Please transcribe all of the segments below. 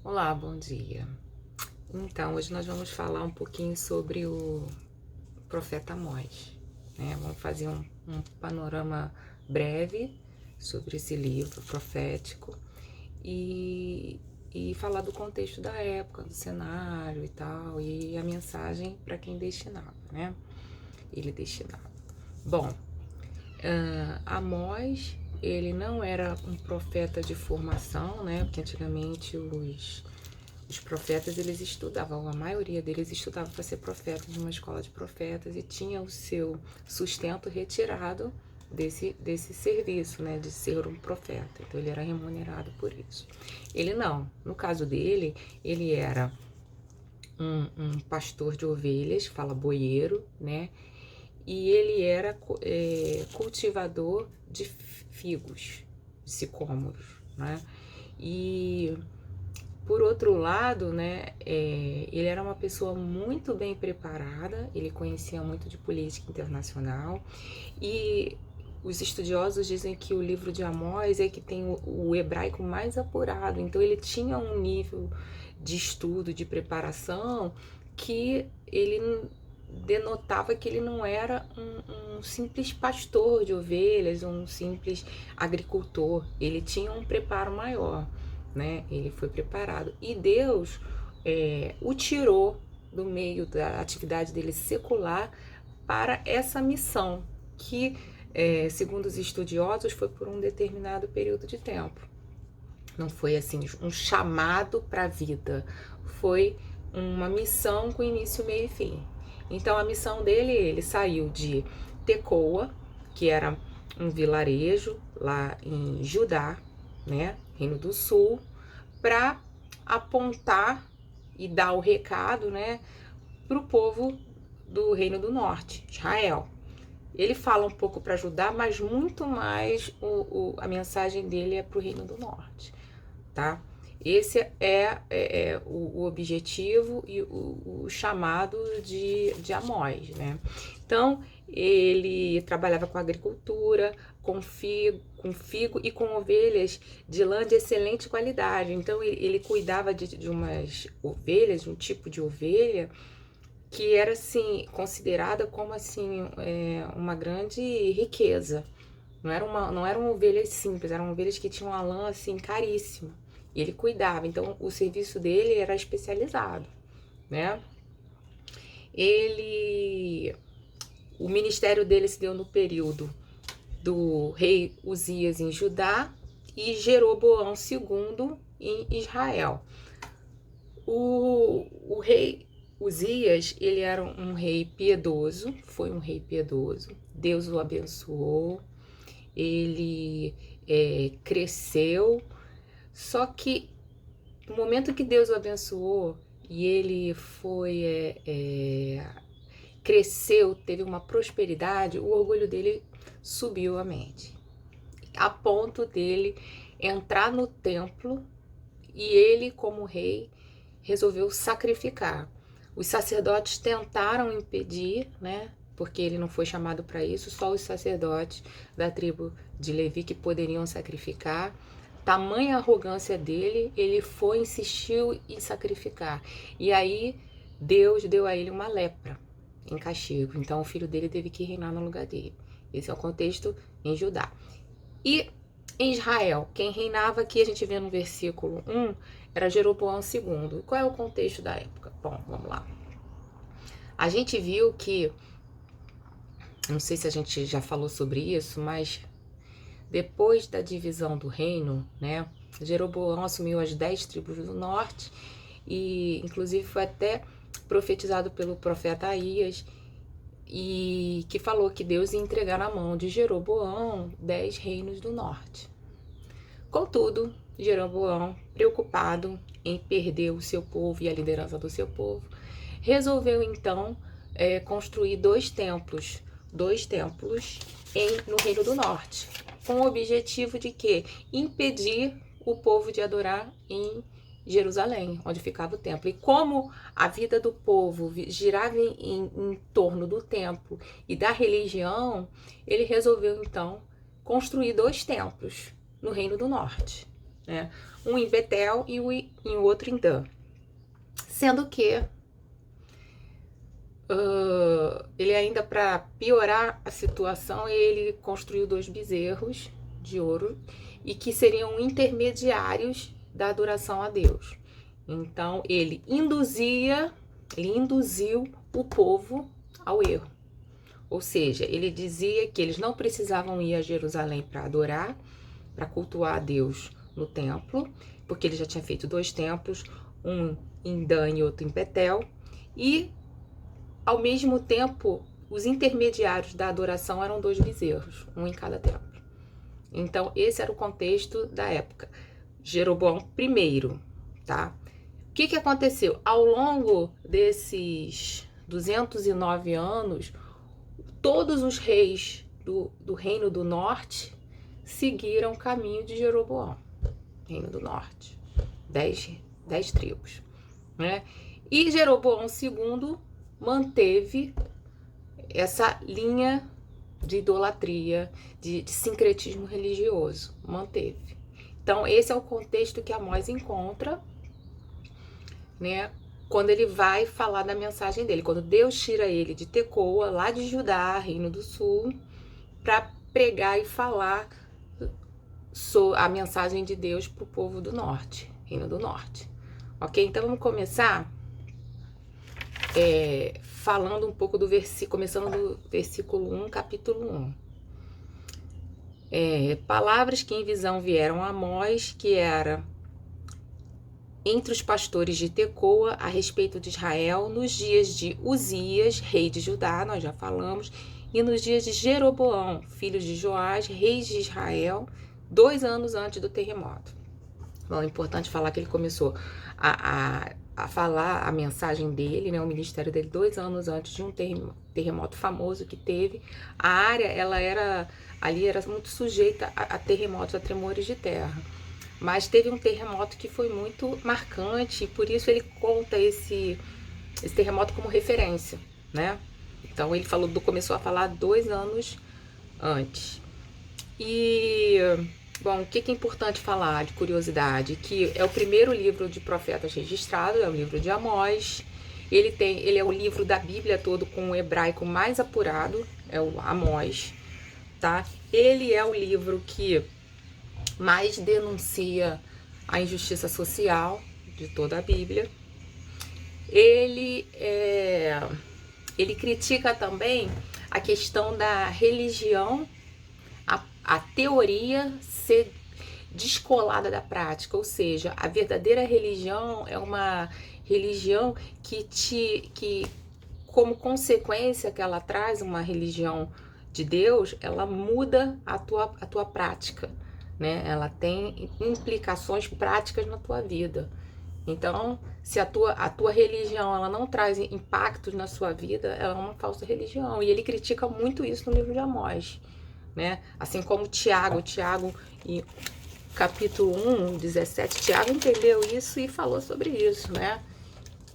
Olá, bom dia. Então, hoje nós vamos falar um pouquinho sobre o profeta Amós, né? Vamos fazer um panorama breve sobre esse livro profético e, e falar do contexto da época, do cenário e tal, e a mensagem para quem destinava, né? Ele destinava. Bom, Amós, ele não era um profeta de formação, né? Porque antigamente os profetas, eles estudavam, a maioria deles estudava para ser profeta de uma escola de profetas e tinha o seu sustento retirado desse serviço, né, de ser um profeta. Então ele era remunerado por isso. Ele não. No caso dele, ele era um pastor de ovelhas, fala boieiro, né? E ele era cultivador de figos, de sicômoros, né? E por outro lado, né, ele era uma pessoa muito bem preparada, ele conhecia muito de política internacional e os estudiosos dizem que o livro de Amós é que tem o hebraico mais apurado, então ele tinha um nível de estudo, de preparação, que ele denotava que ele não era um simples pastor de ovelhas, um simples agricultor, ele tinha um preparo maior, né? Ele foi preparado e Deus o tirou do meio da atividade dele secular para essa missão que, segundo os estudiosos, foi por um determinado período de tempo. Não foi assim um chamado para a vida, foi uma missão com início, meio e fim. Então a missão dele, ele saiu de Tecoa, que era um vilarejo lá em Judá, né, Reino do Sul, para apontar e dar o recado, né, para o povo do Reino do Norte, Israel. Ele fala um pouco para Judá, mas muito mais a mensagem dele é para o Reino do Norte, tá? Esse é o objetivo e o chamado de Amós, né? Então, ele trabalhava com agricultura, com figo e com ovelhas de lã de excelente qualidade. Então, ele cuidava de umas ovelhas, um tipo de ovelha, que era, assim, considerada como, assim, uma grande riqueza. Não eram ovelhas simples, eram ovelhas que tinham uma lã, assim, caríssima. E ele cuidava, então o serviço dele era especializado, né? O ministério dele se deu no período do rei Uzias em Judá e Jeroboão II em Israel. O rei Uzias, ele era um rei piedoso, foi um rei piedoso, Deus o abençoou, ele cresceu, só que no momento que Deus o abençoou e ele cresceu, teve uma prosperidade, o orgulho dele subiu a mente, a ponto dele entrar no templo e ele, como rei, resolveu sacrificar. Os sacerdotes tentaram impedir, né? Porque ele não foi chamado para isso, só os sacerdotes da tribo de Levi que poderiam sacrificar. Tamanha arrogância dele, ele foi, insistiu em sacrificar. E aí Deus deu a ele uma lepra em castigo. Então o filho dele teve que reinar no lugar dele. Esse é o contexto em Judá. E em Israel, quem reinava aqui, a gente vê no versículo 1, era Jeroboão II. Qual é o contexto da época? Bom, vamos lá. A gente viu que, não sei se a gente já falou sobre isso, mas depois da divisão do reino, né, Jeroboão assumiu as 10 tribos do norte e inclusive foi até profetizado pelo profeta Aías, e que falou que Deus ia entregar na mão de Jeroboão 10 reinos do norte. Contudo, Jeroboão, preocupado em perder o seu povo e a liderança do seu povo, resolveu então construir dois templos no Reino do Norte, com o objetivo de quê? Impedir o povo de adorar em Jerusalém, onde ficava o templo. E como a vida do povo girava em torno do templo e da religião, ele resolveu então construir dois templos no Reino do Norte. né? Um em Betel e o outro em Dan. Sendo que ele ainda, para piorar a situação, ele construiu 2 bezerros de ouro e que seriam intermediários da adoração a Deus. Então ele induziu o povo ao erro. Ou seja, ele dizia que eles não precisavam ir a Jerusalém para adorar, para cultuar a Deus no templo, porque ele já tinha feito 2 templos, um em Dan e outro em Betel, e ao mesmo tempo os intermediários da adoração eram 2 bezerros, um em cada templo. Então esse era o contexto da época. Jeroboão I, tá? O que aconteceu? Ao longo desses 209 anos, todos os reis do Reino do Norte seguiram o caminho de Jeroboão. Reino do Norte. 10 tribos, né? E Jeroboão II manteve essa linha de idolatria, de sincretismo religioso. Manteve. Então, esse é o contexto que Amós encontra, né? Quando ele vai falar da mensagem dele, quando Deus tira ele de Tecoa, lá de Judá, Reino do Sul, para pregar e falar a mensagem de Deus para o povo do norte, Reino do Norte. Ok? Então vamos começar falando um pouco do versículo, começando do versículo 1, capítulo 1. Palavras que em visão vieram a Amós, que era entre os pastores de Tecoa, a respeito de Israel, nos dias de Uzias, rei de Judá, nós já falamos, e nos dias de Jeroboão, filho de Joás, rei de Israel, 2 anos antes do terremoto. Bom, é importante falar que ele começou a falar a mensagem dele, né, o ministério dele, 2 anos antes de um terremoto famoso que teve. A área, ela era muito sujeita a terremotos, a tremores de terra. Mas teve um terremoto que foi muito marcante e por isso ele conta esse terremoto como referência, né? Então ele começou a falar 2 anos antes. E, bom, o que é importante falar de curiosidade? Que é o primeiro livro de profetas registrado, é o livro de Amós. Ele é o livro da Bíblia todo com o hebraico mais apurado, é o Amós, tá? Ele é o livro que mais denuncia a injustiça social de toda a Bíblia. Ele critica também a questão da religião, a teoria ser descolada da prática, ou seja, a verdadeira religião é uma religião que como consequência que ela traz, uma religião de Deus, ela muda a tua prática, né? Ela tem implicações práticas na tua vida. Então, se a tua religião ela não traz impactos na sua vida, ela é uma falsa religião. E ele critica muito isso no livro de Amós, né? Assim como Tiago, em capítulo 1, 17, Tiago entendeu isso e falou sobre isso, né?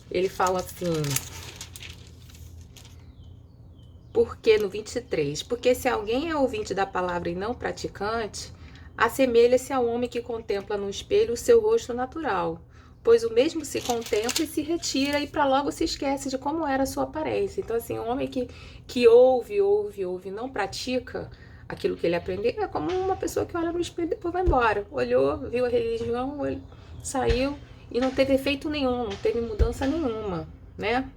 Ele fala assim, porque no 23, porque se alguém é ouvinte da palavra e não praticante, assemelha-se ao homem que contempla no espelho o seu rosto natural, pois o mesmo se contempla e se retira e para logo se esquece de como era a sua aparência. Então, assim, um homem que ouve e não pratica aquilo que ele aprendeu, é como uma pessoa que olha no espelho e depois vai embora. Olhou, viu a religião, saiu e não teve efeito nenhum, não teve mudança nenhuma, né?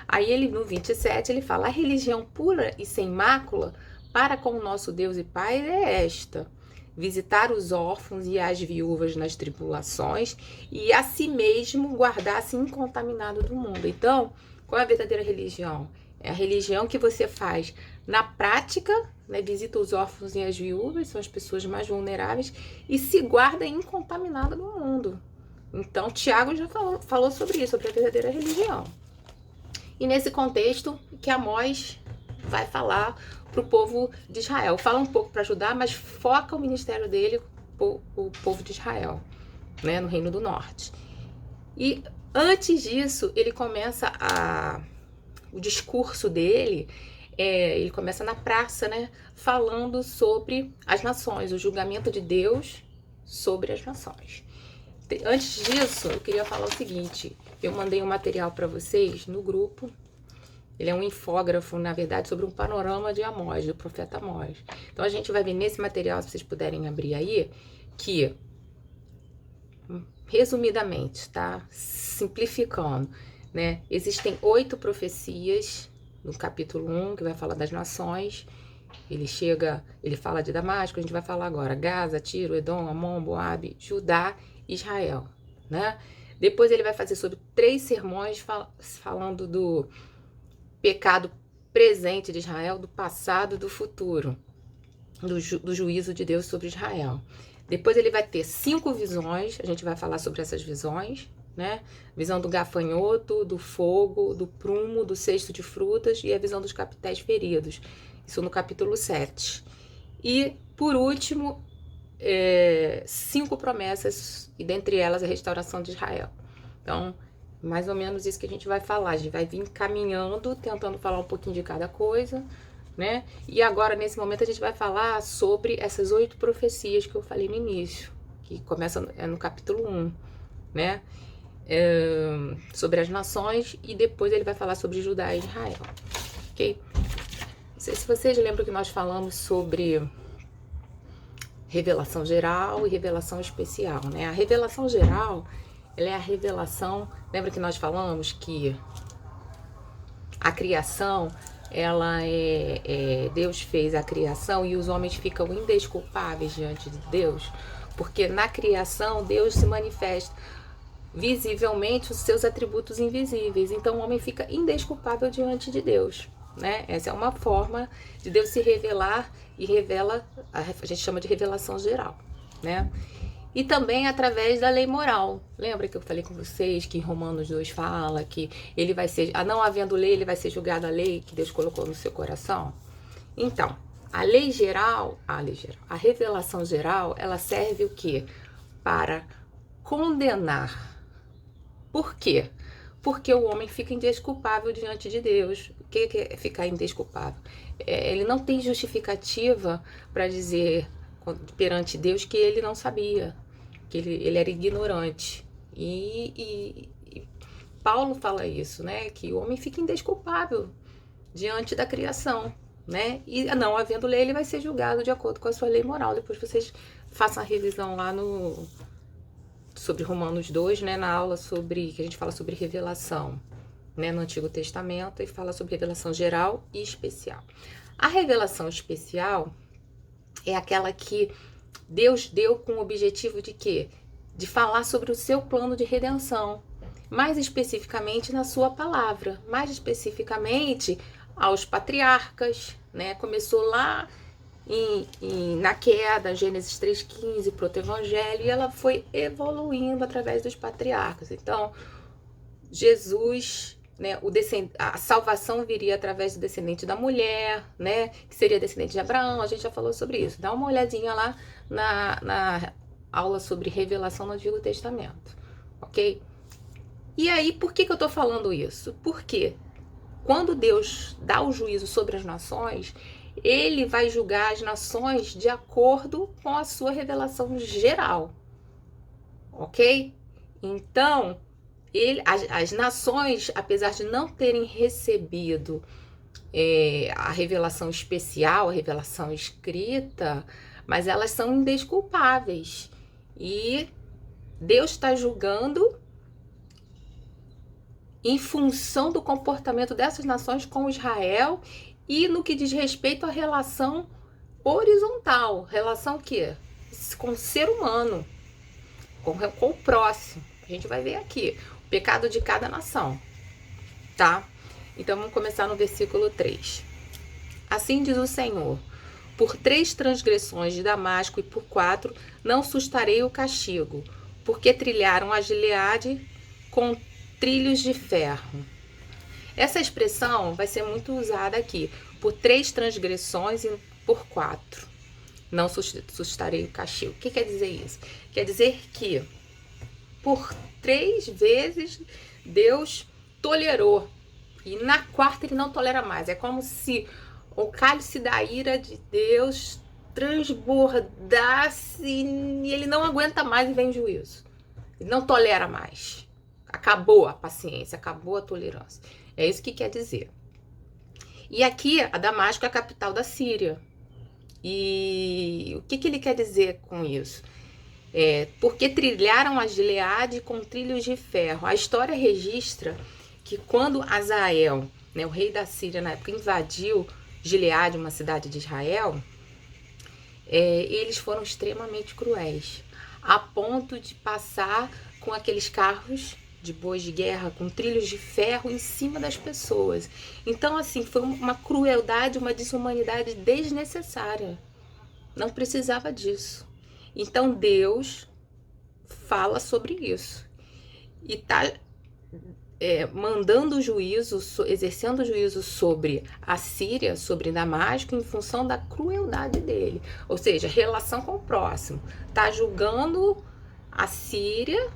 Aí ele, no 27, ele fala, a religião pura e sem mácula para com o nosso Deus e Pai é esta: visitar os órfãos e as viúvas nas tribulações e a si mesmo guardar-se incontaminado do mundo. Então, qual é a verdadeira religião? É a religião que você faz na prática, né? Visita os órfãos e as viúvas, são as pessoas mais vulneráveis, e se guarda incontaminado do mundo. Então, Tiago já falou sobre isso, sobre a verdadeira religião. E nesse contexto que Amós vai falar para o povo de Israel. Fala um pouco para ajudar, mas foca o ministério dele o povo de Israel, né, no Reino do Norte. E antes disso, ele começa o discurso dele, ele começa na praça, né, falando sobre as nações, o julgamento de Deus, sobre as nações. Antes disso, eu queria falar o seguinte, eu mandei um material para vocês no grupo. Ele é um infógrafo, na verdade, sobre um panorama de Amós, do profeta Amós. Então, a gente vai ver nesse material, se vocês puderem abrir aí, que, resumidamente, tá? Simplificando, né? Existem 8 profecias no capítulo 1, que vai falar das nações. Ele fala de Damasco, a gente vai falar agora. Gaza, Tiro, Edom, Amon, Moabe, Judá, Israel, né? Depois ele vai fazer sobre 3 sermões falando do pecado presente de Israel, do passado e do futuro, do juízo de Deus sobre Israel. Depois ele vai ter 5 visões, a gente vai falar sobre essas visões, né? Visão do gafanhoto, do fogo, do prumo, do cesto de frutas e a visão dos capitéis feridos. Isso no capítulo 7. E, por último, 5 promessas, e dentre elas a restauração de Israel. Então, mais ou menos isso que a gente vai falar. A gente vai vir caminhando, tentando falar um pouquinho de cada coisa, né? E agora, nesse momento, a gente vai falar sobre essas 8 profecias que eu falei no início, que começa no capítulo 1, né? Sobre as nações, e depois ele vai falar sobre Judá e Israel, ok? Não sei se vocês lembram que nós falamos sobre revelação geral e revelação especial, né? A revelação geral, ela é a revelação, lembra que nós falamos que a criação, ela Deus fez a criação e os homens ficam indesculpáveis diante de Deus, porque na criação Deus se manifesta visivelmente os seus atributos invisíveis, então o homem fica indesculpável diante de Deus, né? Essa é uma forma de Deus se revelar, e revela, a gente chama de revelação geral, né? E também através da lei moral. Lembra que eu falei com vocês que em Romanos 2 fala que ele vai ser, não havendo lei, ele vai ser julgado a lei que Deus colocou no seu coração? Então, a revelação geral, ela serve o quê? Para condenar. Por quê? Porque o homem fica indesculpável diante de Deus. O que é ficar indesculpável? Ele não tem justificativa para dizer perante Deus que ele não sabia, que ele era ignorante. E Paulo fala isso, né? Que o homem fica indesculpável diante da criação, né? E não havendo lei, ele vai ser julgado de acordo com a sua lei moral. Depois vocês façam a revisão lá sobre Romanos 2, né, na aula que a gente fala sobre revelação, né, no Antigo Testamento, e fala sobre revelação geral e especial. A revelação especial é aquela que Deus deu com o objetivo de quê? De falar sobre o seu plano de redenção, mais especificamente na sua palavra, mais especificamente aos patriarcas, né? Começou lá na queda, Gênesis 3,15, proto-evangelho, e ela foi evoluindo através dos patriarcas. Então, Jesus, né, a salvação viria através do descendente da mulher, né, que seria descendente de Abraão. A gente já falou sobre isso. Dá uma olhadinha lá na aula sobre revelação no Antigo Testamento, ok? E aí, por que eu tô falando isso? Porque quando Deus dá o juízo sobre as nações, ele vai julgar as nações de acordo com a sua revelação geral, ok? Então, as nações, apesar de não terem recebido a revelação especial, a revelação escrita, mas elas são indesculpáveis. E Deus está julgando em função do comportamento dessas nações com Israel e no que diz respeito à relação horizontal, relação que? Com o ser humano, com o próximo. A gente vai ver aqui o pecado de cada nação, tá? Então vamos começar no versículo 3. Assim diz o Senhor: por 3 transgressões de Damasco e por 4 não sustarei o castigo, porque trilharam a Gileade com trilhos de ferro. Essa expressão vai ser muito usada aqui, por 3 transgressões e por 4. Não sustarei o castigo. O que quer dizer isso? Quer dizer que por 3 vezes Deus tolerou, e na 4ª ele não tolera mais. É como se o cálice da ira de Deus transbordasse e ele não aguenta mais e vem juízo. Ele não tolera mais. Acabou a paciência, acabou a tolerância. É isso que quer dizer. E aqui, a Damasco é a capital da Síria. E o que ele quer dizer com isso? Porque trilharam a Gileade com trilhos de ferro. A história registra que quando Azael, né, o rei da Síria na época, invadiu Gileade, uma cidade de Israel, eles foram extremamente cruéis, a ponto de passar com aqueles carros de bois de guerra, com trilhos de ferro em cima das pessoas. Então, assim, foi uma crueldade, uma desumanidade desnecessária. Não precisava disso. Então, Deus fala sobre isso. E tá mandando juízo, exercendo juízo sobre a Síria, sobre Damasco, em função da crueldade dele. Ou seja, relação com o próximo. Tá julgando a Síria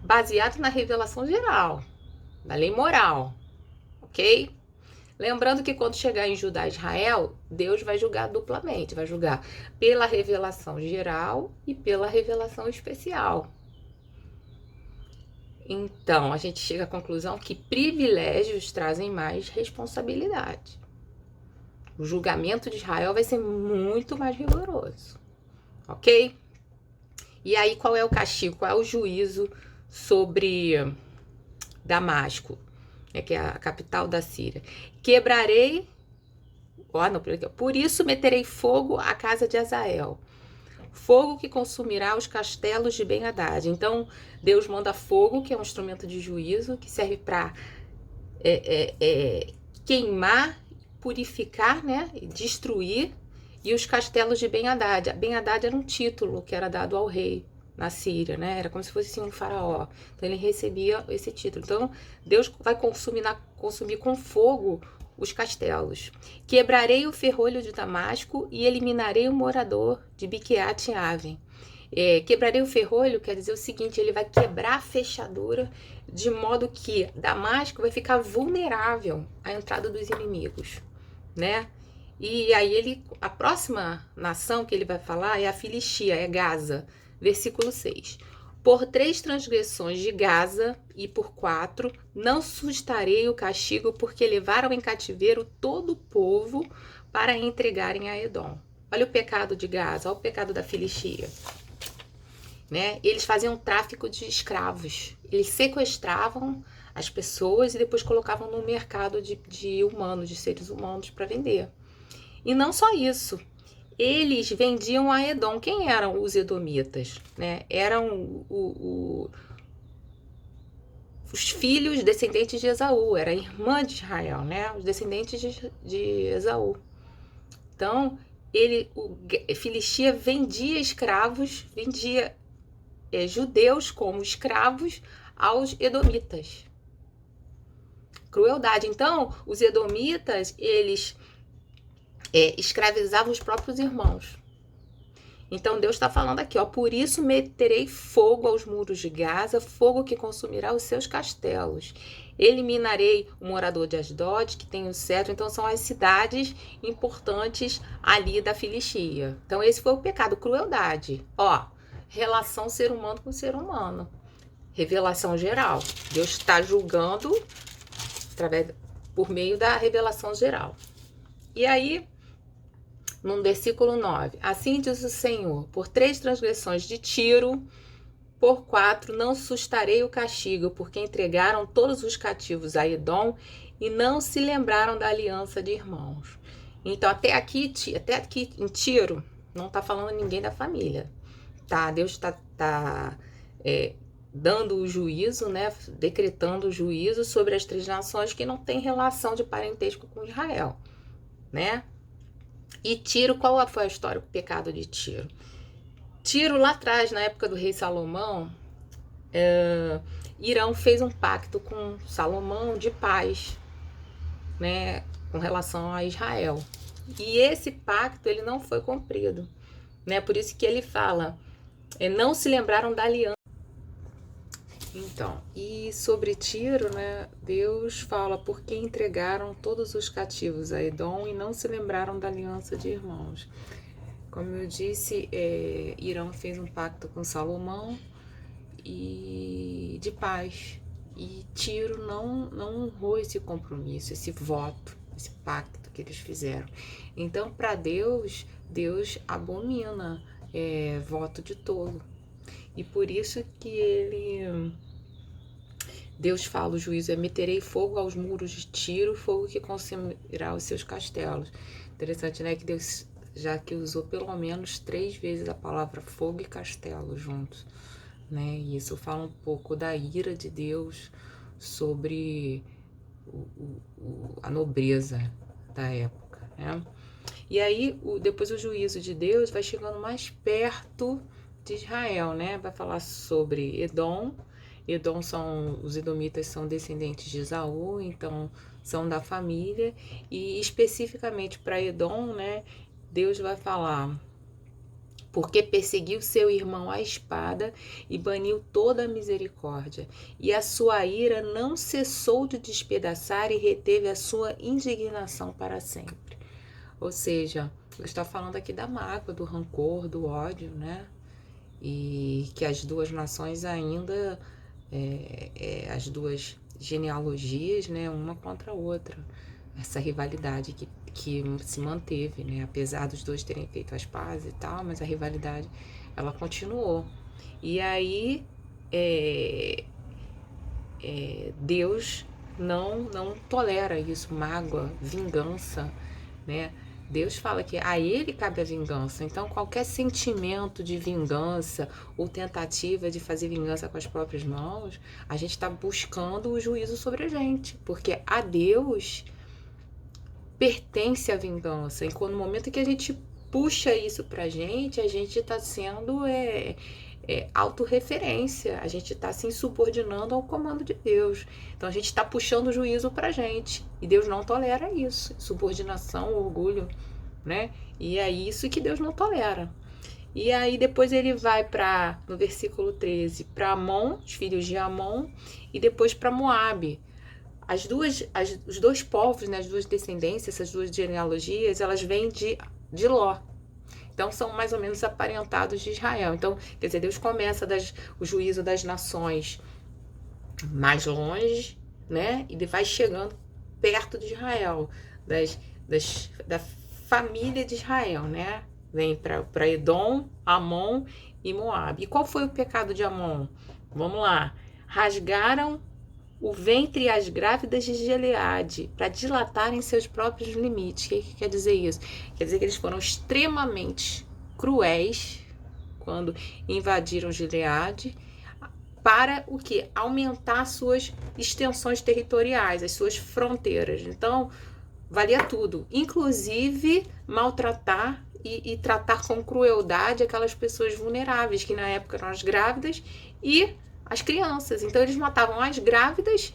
baseado na revelação geral, da lei moral, ok? Lembrando que quando chegar em Judá e Israel, Deus vai julgar duplamente, vai julgar pela revelação geral e pela revelação especial. Então, a gente chega à conclusão que privilégios trazem mais responsabilidade. O julgamento de Israel vai ser muito mais rigoroso, ok? E aí, qual é o castigo, qual é o juízo sobre Damasco, que é a capital da Síria? Quebrarei, por isso meterei fogo à casa de Azael, fogo que consumirá os castelos de Ben-Hadad. Então, Deus manda fogo, que é um instrumento de juízo, que serve para queimar, purificar, né, e destruir, e os castelos de Ben-Hadad. Ben-Hadad era um título que era dado ao rei na Síria, né? Era como se fosse assim, um faraó. Então ele recebia esse título. Então Deus vai consumir com fogo os castelos. Quebrarei o ferrolho de Damasco e eliminarei o morador de Biquiat-Avem. Quebrarei o ferrolho quer dizer o seguinte: ele vai quebrar a fechadura de modo que Damasco vai ficar vulnerável à entrada dos inimigos, né? E aí a próxima nação que ele vai falar é a Filistia, é Gaza. Versículo 6. Por 3 transgressões de Gaza e por 4, não sustarei o castigo, porque levaram em cativeiro todo o povo para entregarem a Edom. Olha o pecado de Gaza, olha o pecado da Filistia. Né? Eles faziam tráfico de escravos. Eles sequestravam as pessoas e depois colocavam no mercado de humanos, de seres humanos para vender. E não só isso. Eles vendiam a Edom. Quem eram os edomitas? Né? Eram os filhos descendentes de Esaú. Era a irmã de Israel, né? Os descendentes de Esaú. Então, Filistia vendia escravos, vendia judeus como escravos aos edomitas. Crueldade. Então, os edomitas, eles escravizavam os próprios irmãos. Então Deus está falando aqui, por isso meterei fogo aos muros de Gaza, fogo que consumirá os seus castelos. Eliminarei o morador de Asdod, que tem o cetro. Então são as cidades importantes ali da Filistia. Então esse foi o pecado, crueldade. Relação ser humano com ser humano. Revelação geral. Deus está julgando por meio da revelação geral. E aí, no versículo 9, assim diz o Senhor: por 3 transgressões de Tiro, por 4 não sustarei o castigo, porque entregaram todos os cativos a Edom e não se lembraram da aliança de irmãos. Então até aqui em Tiro não está falando ninguém da família, tá? Deus está dando o juízo, né? Decretando o juízo sobre as 3 nações que não têm relação de parentesco com Israel, né? E Tiro, qual foi a história, o pecado de Tiro? Tiro, lá atrás, na época do rei Salomão, Irão fez um pacto com Salomão de paz, né, com relação a Israel. E esse pacto, ele não foi cumprido, né? Por isso que ele fala, não se lembraram da aliança. Então, e sobre Tiro, né, Deus fala, porque entregaram todos os cativos a Edom e não se lembraram da aliança de irmãos. Como eu disse, Irã fez um pacto com Salomão e de paz. E Tiro não honrou esse compromisso, esse voto, esse pacto que eles fizeram. Então, para Deus, Deus abomina voto de tolo. E por isso que Deus fala, o juízo meterei fogo aos muros de Tiro, fogo que consumirá os seus castelos. Interessante, né? Que Deus já que usou pelo menos 3 vezes a palavra fogo e castelo juntos, né? E isso fala um pouco da ira de Deus sobre a nobreza da época, né? E aí, depois o juízo de Deus vai chegando mais perto de Israel, né? Vai falar sobre Edom. Os edomitas são descendentes de Esaú, então são da família. E especificamente para Edom, né? Deus vai falar: porque perseguiu seu irmão à espada e baniu toda a misericórdia. E a sua ira não cessou de despedaçar e reteve a sua indignação para sempre. Ou seja, eu estou falando aqui da mágoa, do rancor, do ódio, né? E que as duas nações ainda, as duas genealogias, né, uma contra a outra. Essa rivalidade que se manteve, né? Apesar dos dois terem feito as pazes e tal, mas a rivalidade, ela continuou. E aí, Deus não tolera isso, mágoa, vingança, né? Deus fala que a ele cabe a vingança. Então, qualquer sentimento de vingança ou tentativa de fazer vingança com as próprias mãos, a gente está buscando o juízo sobre a gente, porque a Deus pertence a vingança. E no momento que a gente puxa isso pra gente, a gente está sendo autorreferência, a gente está se insubordinando ao comando de Deus. Então a gente está puxando o juízo pra gente. E Deus não tolera isso. Subordinação, orgulho, né? E é isso que Deus não tolera. E aí depois ele vai no versículo 13, para Amon, os filhos de Amon, e depois para Moabe. Os dois povos, né, as duas descendências, essas duas genealogias, elas vêm de Ló. Então, são mais ou menos aparentados de Israel. Então, quer dizer, Deus começa o juízo das nações mais longe, né? E vai chegando perto de Israel, da família de Israel, né? Vem para Edom, Amon e Moabe. E qual foi o pecado de Amon? Vamos lá. Rasgaram o ventre e as grávidas de Gileade, para dilatarem seus próprios limites. O que quer dizer isso? Quer dizer que eles foram extremamente cruéis quando invadiram Gileade, para o que? Aumentar suas extensões territoriais, as suas fronteiras. Então, valia tudo, inclusive maltratar e tratar com crueldade aquelas pessoas vulneráveis, que na época eram as grávidas e as crianças. Então eles matavam as grávidas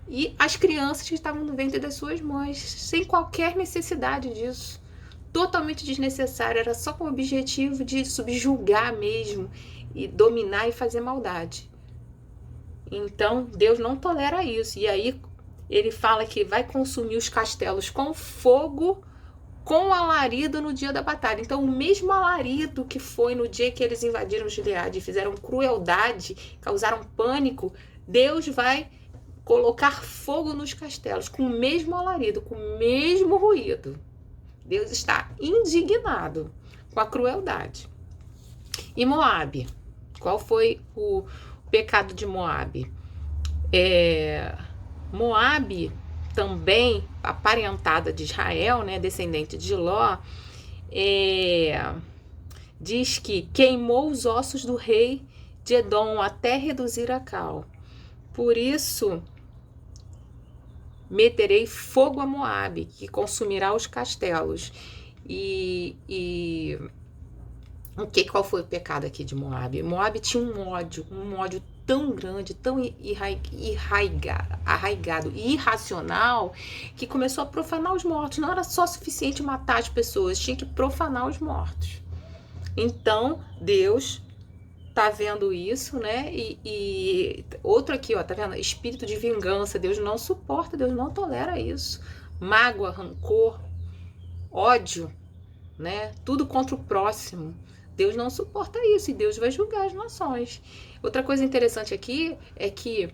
e as crianças que estavam no ventre das suas mães, sem qualquer necessidade disso. Totalmente desnecessário, era só com o objetivo de subjugar mesmo, e dominar e fazer maldade. Então Deus não tolera isso. E aí ele fala que vai consumir os castelos com fogo, com alarido no dia da batalha. Então, o mesmo alarido que foi no dia que eles invadiram Gileade e fizeram crueldade, causaram pânico, Deus vai colocar fogo nos castelos, com o mesmo alarido, com o mesmo ruído. Deus está indignado com a crueldade. E Moabe? Qual foi o pecado de Moabe? Moabe, também aparentada de Israel, né, descendente de Ló, diz que queimou os ossos do rei de Edom até reduzir a cal. Por isso, meterei fogo a Moabe, que consumirá os castelos. Qual foi o pecado aqui de Moabe? Moabe tinha um ódio tão grande, tão arraigado e irracional, que começou a profanar os mortos. Não era só suficiente matar as pessoas, tinha que profanar os mortos. Então, Deus tá vendo isso, né? E outro aqui, ó, tá vendo? Espírito de vingança. Deus não suporta, Deus não tolera isso. Mágoa, rancor, ódio, né? Tudo contra o próximo. Deus não suporta isso e Deus vai julgar as nações. Outra coisa interessante aqui é que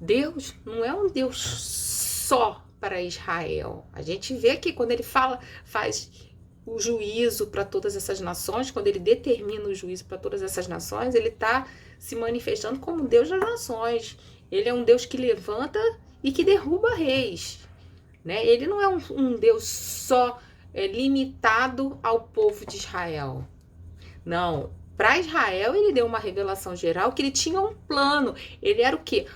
Deus não é um Deus só para Israel. A gente vê que quando ele faz o juízo para todas essas nações, quando ele determina o juízo para todas essas nações, ele está se manifestando como Deus das nações. Ele é um Deus que levanta e que derruba reis, né? Ele não é um Deus só limitado ao povo de Israel. Não, para Israel ele deu uma revelação geral que ele tinha um plano. Ele era o quê?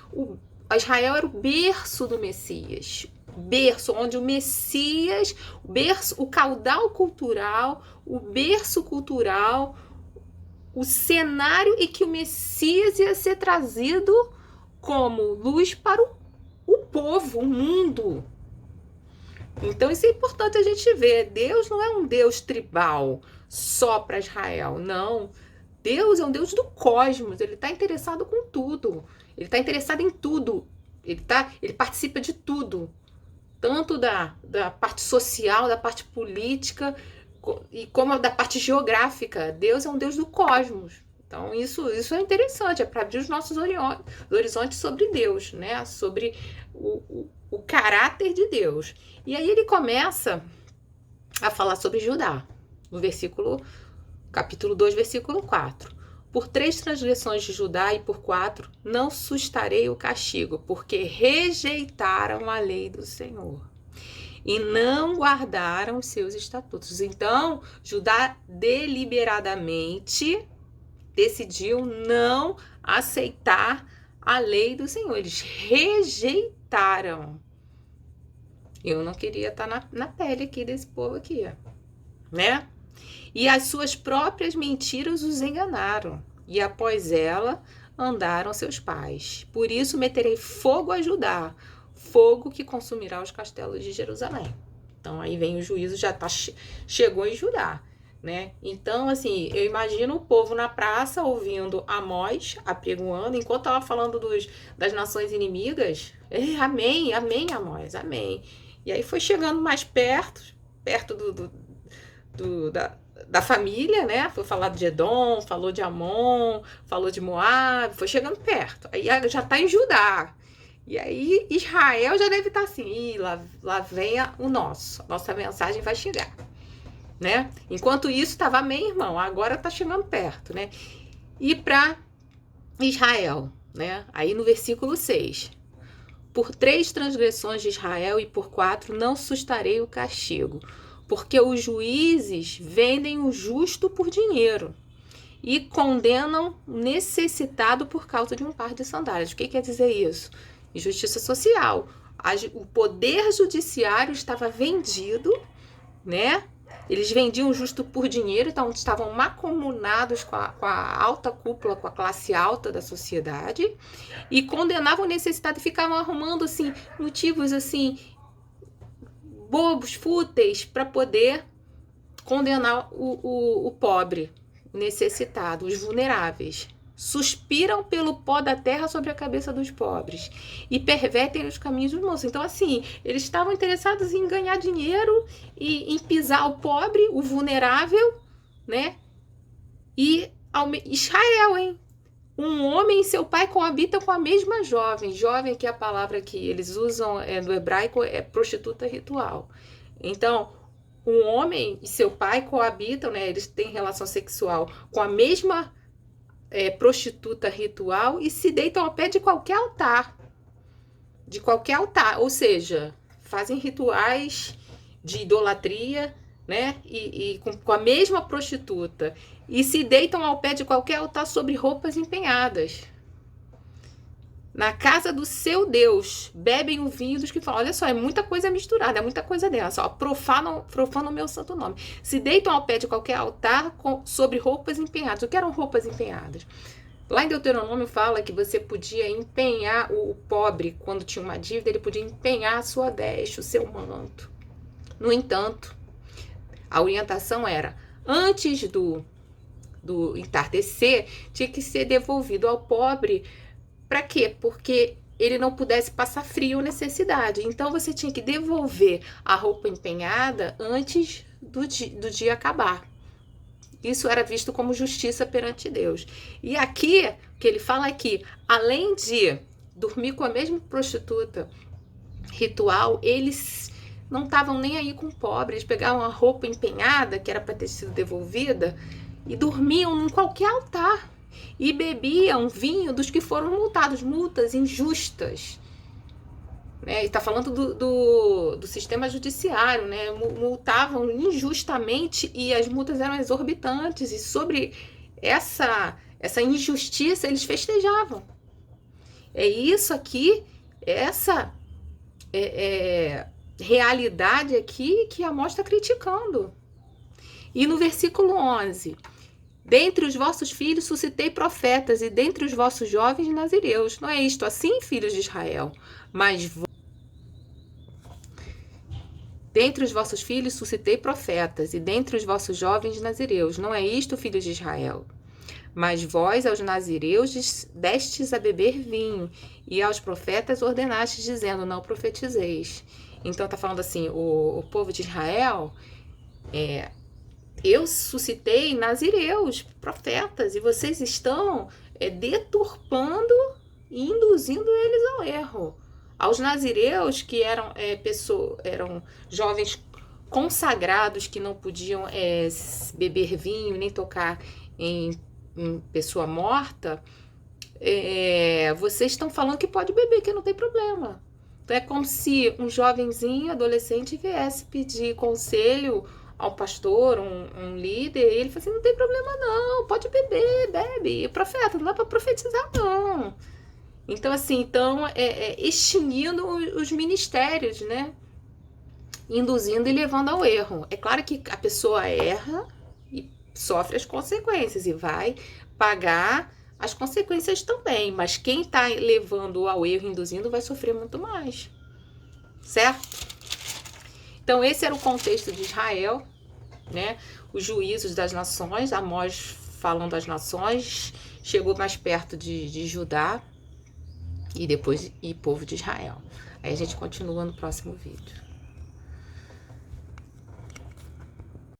Israel era o berço do Messias. Berço, onde o Messias, o caudal cultural, o berço cultural, o cenário em que o Messias ia ser trazido como luz para o povo, o mundo. Então isso é importante a gente ver. Deus não é um Deus tribal só para Israel, não. Deus é um Deus do cosmos, ele está interessado com tudo. Ele está interessado em tudo. Ele participa de tudo. Tanto da parte social, da parte política, e como da parte geográfica. Deus é um Deus do cosmos. Então isso é interessante, é para abrir os nossos horizontes sobre Deus, né? Sobre o caráter de Deus. E aí ele começa a falar sobre Judá, no capítulo 2, versículo 4. Por 3 transgressões de Judá e por 4 não sustarei o castigo, porque rejeitaram a lei do Senhor e não guardaram os seus estatutos. Então, Judá deliberadamente decidiu não aceitar a lei do Senhor. Eles rejeitaram. Eu não queria estar na pele aqui desse povo aqui, né? E as suas próprias mentiras os enganaram, e após ela andaram seus pais. Por isso meterei fogo a Judá, fogo que consumirá os castelos de Jerusalém. Então aí vem o juízo, chegou em Judá, né? Então assim, eu imagino o povo na praça ouvindo Amós apregoando, enquanto ela falando das nações inimigas. Amém, amém, Amós, amém. E aí foi chegando mais perto da família, né? Foi falar de Edom, falou de Amon, falou de Moab, foi chegando perto. Aí já está em Judá. E aí Israel já deve estar assim, lá vem a nossa mensagem vai chegar, né? Enquanto isso estava amém, irmão, agora está chegando perto, né? E para Israel, né? Aí no versículo 6. Por 3 transgressões de Israel e por 4 não sustarei o castigo, porque os juízes vendem o justo por dinheiro e condenam o necessitado por causa de um par de sandálias. O que quer dizer isso? Injustiça social. O poder judiciário estava vendido, né? Eles vendiam o justo por dinheiro, então estavam macomunados com a alta cúpula, com a classe alta da sociedade, e condenavam o necessitado e ficavam arrumando assim, motivos assim, bobos, fúteis, para poder condenar o pobre, o necessitado, os vulneráveis. Suspiram pelo pó da terra sobre a cabeça dos pobres e pervertem os caminhos dos moços. Então, assim, eles estavam interessados em ganhar dinheiro e em pisar o pobre, o vulnerável, né? E Israel, hein? Um homem e seu pai coabitam com a mesma jovem. Jovem, que é a palavra que eles usam no hebraico, é prostituta ritual. Então, um homem e seu pai coabitam, né? Eles têm relação sexual com a mesma prostituta ritual e se deitam ao pé de qualquer altar. De qualquer altar. Ou seja, fazem rituais de idolatria, né? E com a mesma prostituta. E se deitam ao pé de qualquer altar sobre roupas empenhadas. Na casa do seu Deus, bebem o vinho dos que falam. Olha só, é muita coisa misturada, é muita coisa dessa. Ó, profanam o meu santo nome. Se deitam ao pé de qualquer altar sobre roupas empenhadas. O que eram roupas empenhadas? Lá em Deuteronômio fala que você podia empenhar o pobre, quando tinha uma dívida, ele podia empenhar a sua veste, o seu manto. No entanto, a orientação era, antes do entardecer, tinha que ser devolvido ao pobre. Para quê? Porque ele não pudesse passar frio ou necessidade. Então você tinha que devolver a roupa empenhada antes do dia acabar. Isso era visto como justiça perante Deus. E aqui, o que ele fala é que, além de dormir com a mesma prostituta ritual, eles não estavam nem aí com o pobre. Eles pegavam a roupa empenhada, que era para ter sido devolvida, e dormiam em qualquer altar. E bebiam vinho dos que foram multados, multas injustas. Né? E está falando do sistema judiciário, né? Multavam injustamente e as multas eram exorbitantes. E sobre essa injustiça eles festejavam. É isso aqui, essa realidade aqui que Amós está criticando. E no versículo 11... Dentre os vossos filhos suscitei profetas, e dentre os vossos jovens nazireus. Não é isto assim, filhos de Israel? Mas dentre os vossos filhos suscitei profetas, e dentre os vossos jovens nazireus. Não é isto, filhos de Israel? Mas vós aos nazireus destes a beber vinho, e aos profetas ordenastes, dizendo, não profetizeis. Então está falando assim, o povo de Israel... Eu suscitei nazireus, profetas, e vocês estão deturpando e induzindo eles ao erro. Aos nazireus, que eram jovens consagrados, que não podiam beber vinho, nem tocar em pessoa morta, vocês estão falando que pode beber, que não tem problema. Então é como se um jovenzinho, adolescente, viesse pedir conselho ao pastor, um líder, e ele fala assim, não tem problema não, pode beber, bebe. E profeta, não dá para profetizar não. Então assim, extinguindo os ministérios, né? Induzindo e levando ao erro. É claro que a pessoa erra e sofre as consequências e vai pagar as consequências também, mas quem está levando ao erro, induzindo, vai sofrer muito mais, certo? Então esse era o contexto de Israel, né? Os juízos das nações, Amós falando das nações, chegou mais perto de Judá e depois povo de Israel. Aí a gente continua no próximo vídeo.